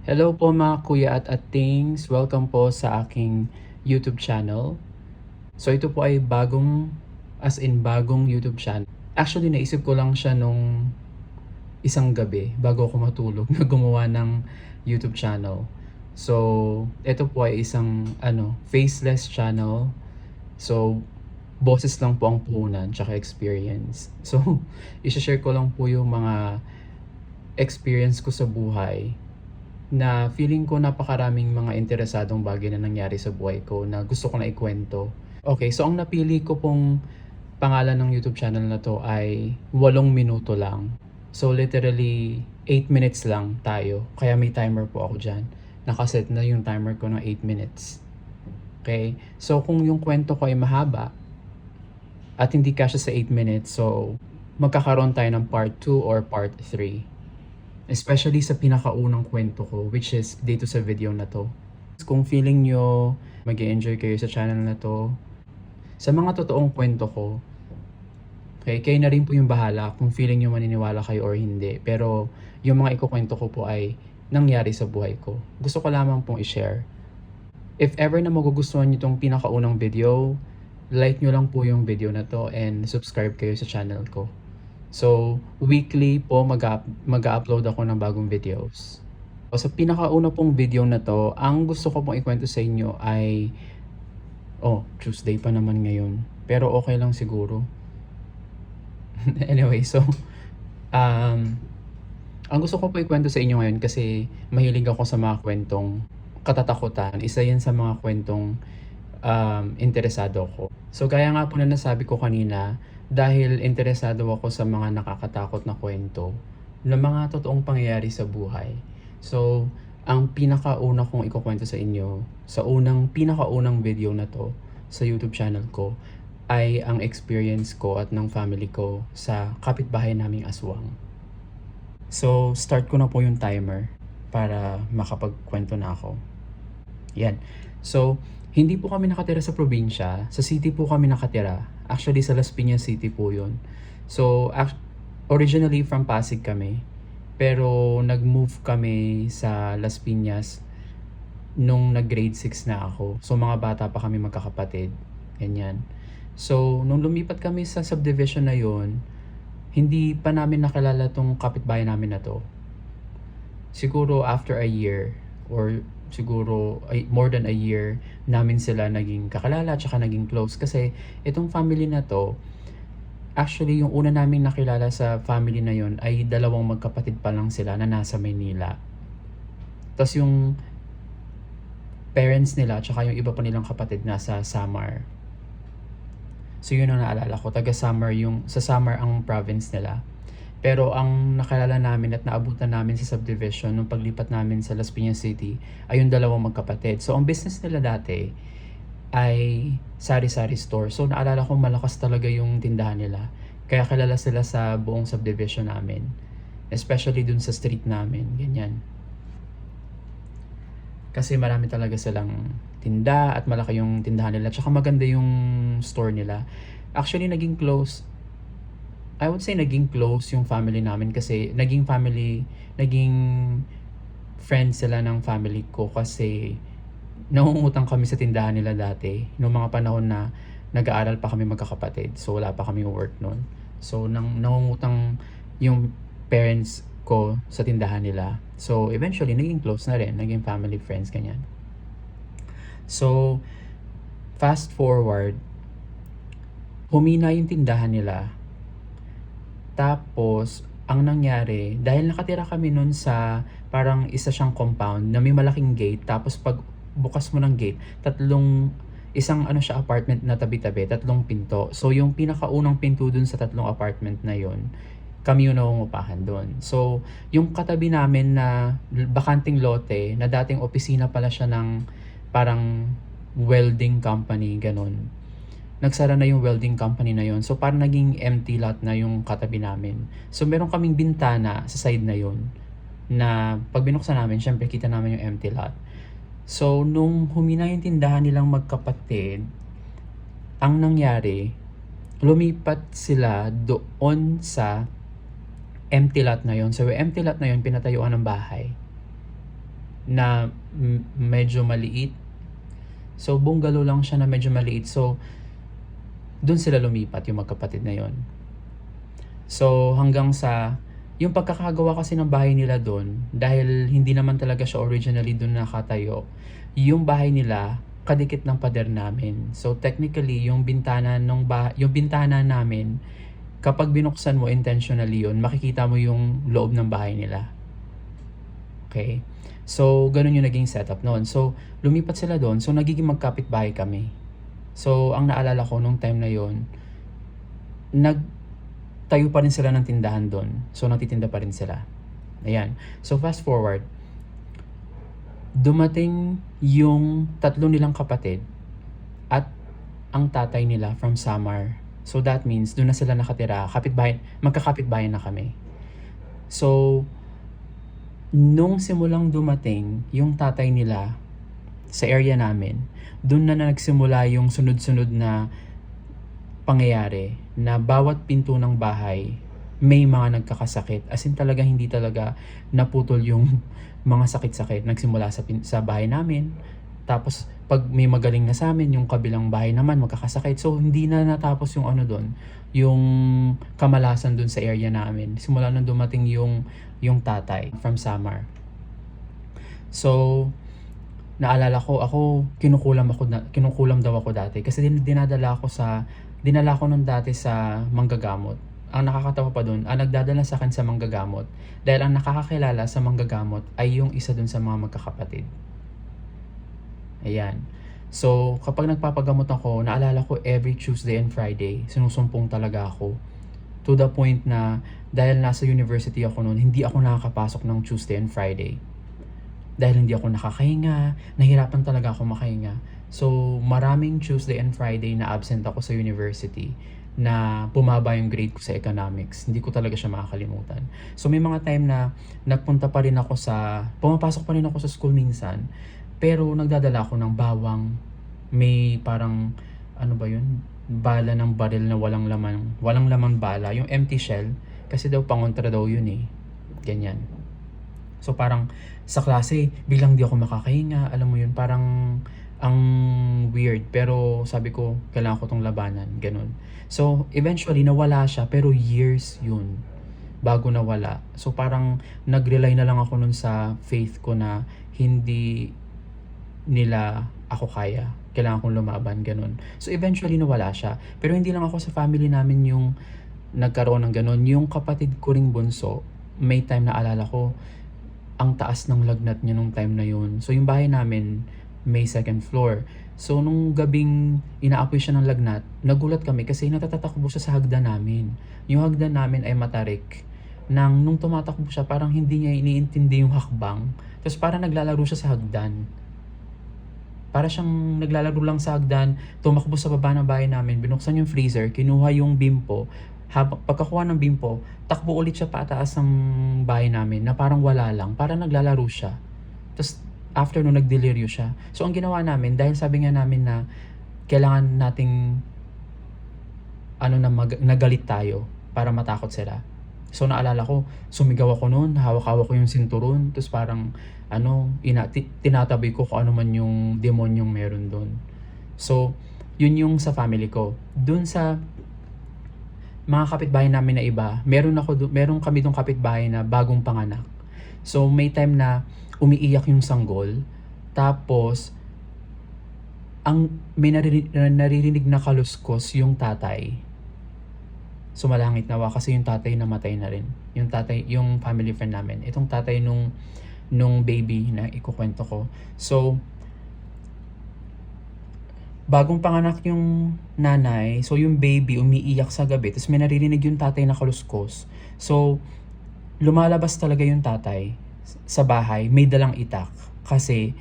Hello po mga kuya at atings, welcome po sa aking YouTube channel. So ito po ay bagong YouTube channel. Actually naisip ko lang siya nung isang gabi bago ako matulog na gumawa ng YouTube channel. So ito po ay isang faceless channel. So boses lang po ang puhunan tsaka experience. So i-share ko lang po yung mga experience ko sa buhay na feeling ko napakaraming mga interesadong bagay na nangyari sa buhay ko na gusto ko na ikwento. Okay, so ang napili ko pong pangalan ng YouTube channel na to ay 8 minuto lang. So literally 8 minutes lang tayo. Kaya may timer po ako dyan. Nakaset na yung timer ko ng 8 minutes. Okay, so kung yung kwento ko ay mahaba at hindi kasya sa 8 minutes, so magkakaroon tayo ng part 2 or part 3. Especially sa pinakaunang kwento ko, which is dito sa video na to. Kung feeling nyo mag-enjoy kayo sa channel na to, sa mga totoong kwento ko, okay, kayo na rin po yung bahala kung feeling nyo maniniwala kayo or hindi. Pero yung mga ikukwento ko po ay nangyari sa buhay ko. Gusto ko lamang pong i-share. If ever na magugustuhan nyo itong pinakaunang video, like nyo lang po yung video na to and subscribe kayo sa channel ko. So, weekly po mag-upload ako ng bagong videos. So, sa pinakauna pong video na to, ang gusto ko pong ikwento sa inyo ay, Tuesday pa naman ngayon. Pero okay lang siguro. Anyway, so, ang gusto ko po ikwento sa inyo ngayon kasi mahilig ako sa mga kwentong katatakutan. Isa yan sa mga kwentong interesado ko. So, gaya nga po na nasabi ko kanina, dahil interesado ako sa mga nakakatakot na kwento na mga totoong pangyayari sa buhay. So, ang pinakauna kong ikukwento sa inyo sa pinakaunang video na to sa YouTube channel ko ay ang experience ko at ng family ko sa kapitbahay naming aswang. So, start ko na po yung timer para makapagkwento na ako. Yan. So, hindi po kami nakatira sa probinsya, sa city po kami nakatira. Actually, sa Las Piñas City po yun. So, originally from Pasig kami. Pero nag-move kami sa Las Piñas nung nag-grade 6 na ako. So, mga bata pa kami magkakapatid. Ganyan. So, nung lumipat kami sa subdivision na yun, hindi pa namin nakilala tong kapitbahay namin na to. Siguro after a year or siguro more than a year namin sila naging kakalala tsaka naging close kasi itong family na to, actually yung una namin nakilala sa family na yon ay dalawang magkapatid pa lang sila na nasa Maynila. Tapos yung parents nila tsaka yung iba pa nilang kapatid nasa Samar. So yun ang naalala ko, sa Samar ang province nila. Pero ang nakilala namin at naabutan namin sa subdivision nung paglipat namin sa Las Piñas City ay yung dalawang magkapatid. So ang business nila dati ay sari-sari store. So naalala ko malakas talaga yung tindahan nila. Kaya kilala sila sa buong subdivision namin. Especially dun sa street namin. Ganyan. Kasi marami talaga silang tinda at malaki yung tindahan nila. Tsaka maganda yung store nila. Actually naging close yung family namin kasi naging friends sila ng family ko kasi nangungutang kami sa tindahan nila dati noong mga panahon na nag-aaral pa kami magkakapatid. So wala pa kami work noon. So nangungutang yung parents ko sa tindahan nila. So eventually naging close na rin, naging family friends ganyan. So fast forward, humina yung tindahan nila. Tapos, ang nangyari, dahil nakatira kami nun sa parang isa siyang compound na may malaking gate. Tapos pag bukas mo ng gate, isang apartment na tabi-tabi, 3 pinto. So yung pinakaunang pinto dun sa 3 apartment na yon, kami yung nangungupahan dun. So yung katabi namin na bakanting lote, na dating opisina pala siya ng parang welding company, ganun. Nagsara na yung welding company na yon. So parang naging empty lot na yung katabi namin. So meron kaming bintana sa side na yon na pag binuksan namin, syempre kita namin yung empty lot. So nung humina yung tindahan nilang magkapatid, ang nangyari, lumipat sila doon sa empty lot na yon. So yung empty lot na yon, pinatayuan ng bahay. na medyo maliit. So, bungalow lang siya na medyo maliit. So, dun sila lumipat, yung magkapatid na yon. So, hanggang sa, yung pagkakagawa kasi ng bahay nila dun, dahil hindi naman talaga siya originally dun nakatayo, yung bahay nila, kadikit ng pader namin. So, technically, yung bintana namin, kapag binuksan mo intentionally yun, makikita mo yung loob ng bahay nila. Okay? So, ganun yung naging setup noon. So, lumipat sila doon. So, nagiging magkapit-bahay kami. So, ang naalala ko nung time na yon, nagtayo pa rin sila ng tindahan doon. So, nagtitinda pa rin sila. Ayan. So, fast forward, dumating yung tatlo nilang kapatid at ang tatay nila from Samar. So, that means doon na sila nakatira. Magkakapit-bahay na kami. So, nung simulang dumating yung tatay nila sa area namin, doon na nagsimula yung sunod-sunod na pangyayari na bawat pinto ng bahay may mga nagkakasakit. As in talaga hindi talaga naputol yung mga sakit-sakit. Nagsimula sa bahay namin. Tapos pag may magaling na sa amin, yung kabilang bahay naman magkakasakit. So hindi na natapos yung ano doon, yung kamalasan doon sa area namin. Simula nung dumating yung tatay from Samar. So naalala ko, kinukulam daw ako dati kasi dinala ko nung dati sa manggagamot. Ang nakakatawa pa doon, ang nagdadala sa akin sa manggagamot dahil ang nakakakilala sa manggagamot ay yung isa doon sa mga magkakapatid. Ayan. So, kapag nagpapagamot ako, naalala ko every Tuesday and Friday, sinusumpong talaga ako. To the point na dahil nasa university ako noon, hindi ako nakakapasok ng Tuesday and Friday. Dahil hindi ako nakakahinga, nahirapan talaga ako makahinga. So, maraming Tuesday and Friday na absent ako sa university na bumaba yung grade ko sa economics. Hindi ko talaga siya makakalimutan. So, may mga time na pumapasok pa rin ako sa school minsan, pero nagdadala ako ng bawang, may parang, ano ba yun? Bala ng baril na walang laman bala. Yung empty shell, kasi daw pangontra daw yun eh. Ganyan. So parang sa klase, biglang di ako makakahinga, alam mo yun, parang ang weird. Pero sabi ko, kailangan ko tong labanan, ganun. So eventually, nawala siya, pero years yun bago nawala. So parang nag-rely na lang ako nun sa faith ko na hindi nila ako kaya. Kailangan kong lumaban, ganun. So eventually, nawala siya. Pero hindi lang ako sa family namin yung nagkaroon ng ganun. Yung kapatid ko ring bunso, may time na alala ko, ang taas ng lagnat niya nung time na yun. So yung bahay namin may second floor. So nung gabing inaapoy siya ng lagnat, nagulat kami kasi natatatakbo siya sa hagdan namin. Yung hagdan namin ay matarik. Nung tumatakbo siya, parang hindi niya iniintindi yung hakbang. Tapos parang naglalaro siya sa hagdan. Para siyang naglalaro lang sa hagdan, tumakbo sa baba ng bahay namin, binuksan yung freezer, kinuha yung bimpo. Pagkakuha ng bimpo, takbo ulit siya pataas ng bahay namin na parang wala lang, parang naglalaro siya. Tapos after nun, nagdeliryo siya. So ang ginawa namin, dahil sabi nga namin na kailangan nating nagalit tayo para matakot sila. So naalala ko, sumigaw ako noon, hawak-hawak ko yung sinturon, tapos parang tinatabi ko kung ano man yung demonyong meron doon. So yun yung sa family ko. Doon sa mga kapitbahay namin na iba, meron kami dong kapitbahay na bagong panganak. So may time na umiiyak yung sanggol, tapos may naririnig na kaluskos yung tatay. Sumalangit nawa kasi yung tatay namatay na rin. Yung family friend namin. Itong tatay nung baby na ikukwento ko. So bagong panganak yung nanay, so yung baby umiiyak sa gabi, tapos may naririnig yung tatay na kaluskos. So lumalabas talaga yung tatay sa bahay, may dalang itak. Kasi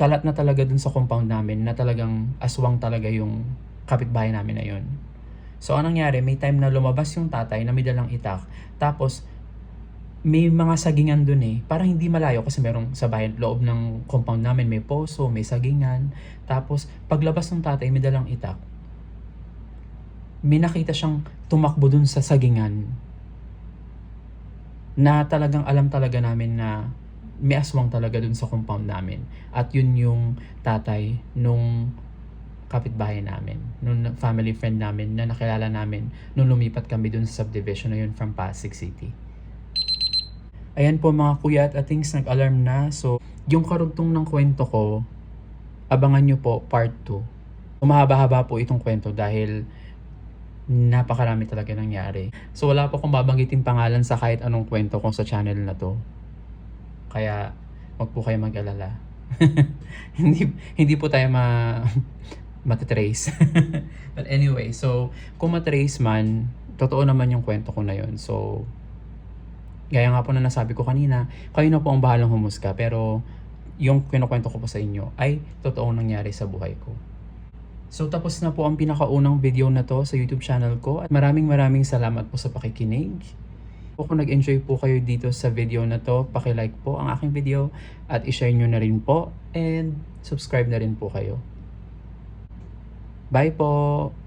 kalat na talaga dun sa compound namin na talagang aswang talaga yung kapitbahay namin na yun. So anong nangyari, may time na lumabas yung tatay na may dalang itak, tapos may mga sagingan dun eh. Parang hindi malayo kasi merong sa bahay, loob ng compound namin may poso, may sagingan. Tapos paglabas ng tatay, may dalang itak. May nakita siyang tumakbo dun sa sagingan. Na talagang alam talaga namin na may aswang talaga dun sa compound namin. At yun yung tatay nung kapitbahay namin, nung family friend namin na nakilala namin nung lumipat kami dun sa subdivision na yun from Pasig City. Ayan po mga kuya at atings, nag-alarm na. So, yung karugtong ng kwento ko, abangan nyo po part 2. Mahaba-haba po itong kwento dahil napakarami talaga nangyari. So, wala po akong babanggitin pangalan sa kahit anong kwento ko sa channel na to. Kaya, wag po kayo mag-alala. hindi po tayo matitrace. But anyway, so, kung matrace man, totoo naman yung kwento ko na yun. So, gaya nga po na nasabi ko kanina, kayo na po ang bahalang humusga. Pero, yung kinukwento ko po sa inyo ay totoong nangyari sa buhay ko. So, tapos na po ang pinakaunang video na to sa YouTube channel ko. At maraming salamat po sa pakikinig. Kung nag-enjoy po kayo dito sa video na to, paki-like po ang aking video at i-share nyo na rin po. And subscribe na rin po kayo. Bye po!